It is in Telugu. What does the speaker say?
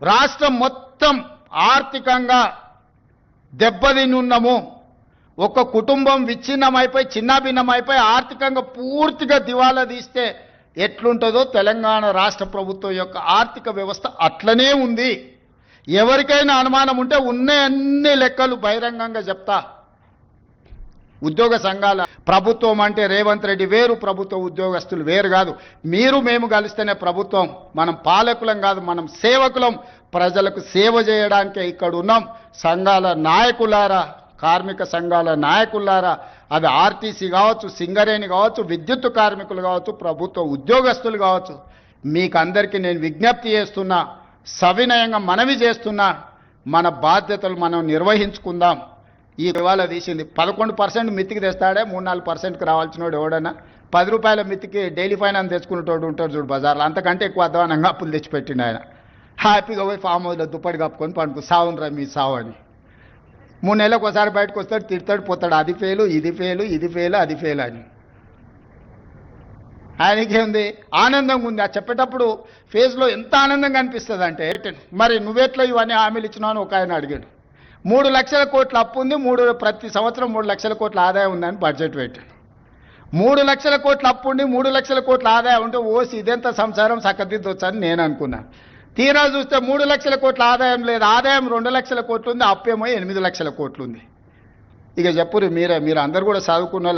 రాష్ట్రం మొత్తం ఆర్థికంగా దెబ్బతిని ఉన్నాము. ఒక కుటుంబం విచ్ఛిన్నమైపోయి చిన్నాభిన్నమైపోయి ఆర్థికంగా పూర్తిగా దివాలా తీస్తే ఎట్లుంటుందో తెలంగాణ రాష్ట్ర ప్రభుత్వం యొక్క ఆర్థిక వ్యవస్థ అట్లనే ఉంది. ఎవరికైనా అనుమానం ఉంటే ఉన్న అన్ని లెక్కలు బహిరంగంగా చెప్తా. ఉద్యోగ సంఘాల ప్రభుత్వం అంటే రేవంత్ రెడ్డి వేరు, ప్రభుత్వ ఉద్యోగస్తులు వేరు కాదు. మీరు మేము కలిస్తేనే ప్రభుత్వం. మనం పాలకులం కాదు, మనం సేవకులం. ప్రజలకు సేవ చేయడానికే ఇక్కడ ఉన్నాం. సంఘాల నాయకులారా, కార్మిక సంఘాల నాయకులారా, అది ఆర్టీసీ కావచ్చు, సింగరేణి కావచ్చు, విద్యుత్ కార్మికులు కావచ్చు, ప్రభుత్వ ఉద్యోగస్తులు కావచ్చు, మీకు అందరికీ నేను విజ్ఞప్తి చేస్తున్నా, సవినయంగా మనవి చేస్తున్నా, మన బాధ్యతలు మనం నిర్వహించుకుందాం. ఈ ఇవాళ తీసింది 11% మితికి తెస్తాడే, 3-4%కి రావాల్సినోడు ఎవడన్నా 10 రూపాయల మితికి డైలీ ఫైనాన్స్ తెచ్చుకునేటోడు ఉంటాడు చూడు బజార్లో, అంతకంటే ఎక్కువ అధ్వానంగా అప్పులు తెచ్చిపెట్టిండు ఆయన. హ్యాపీగా పోయి ఫామ్ హౌస్లో దుప్పటి కప్పుకొని పండుకు సావునరా మీ సావు అని. 3 నెలలకు ఒకసారి బయటకు వస్తాడు, తిడతాడు, పోతాడు. అది ఫెయిలు, ఇది ఫెయిలు, ఇది ఫెయిలు, అది ఫెయిల్ అని. ఆయనకేముంది, ఆనందంగా ఉంది. ఆ చెప్పేటప్పుడు ఫేస్లో ఎంత ఆనందంగా అనిపిస్తుంది అంటే, మరి నువ్వెట్లో ఇవన్నీ హామీలు ఇచ్చినావు అని ఒక ఆయన అడిగాడు. 3 లక్షల కోట్ల అప్పు ఉంది, ప్రతి సంవత్సరం 3 లక్షల కోట్ల ఆదాయం ఉందని బడ్జెట్ పెట్టాడు. 3 లక్షల కోట్ల అప్పు ఉండి 3 లక్షల కోట్ల ఆదాయం ఉంటే ఓసి ఇదెంత సంసారం చక్కదిద్దొచ్చని నేను అనుకున్నాను. తీరా చూస్తే 3 లక్షల కోట్ల ఆదాయం లేదు. ఆదాయం 2 లక్షల కోట్లు ఉంది, అప్పేమో 8 లక్షల కోట్లు ఉంది. ఇక చెప్పురు మీరే, మీరు అందరు కూడా చదువుకున్న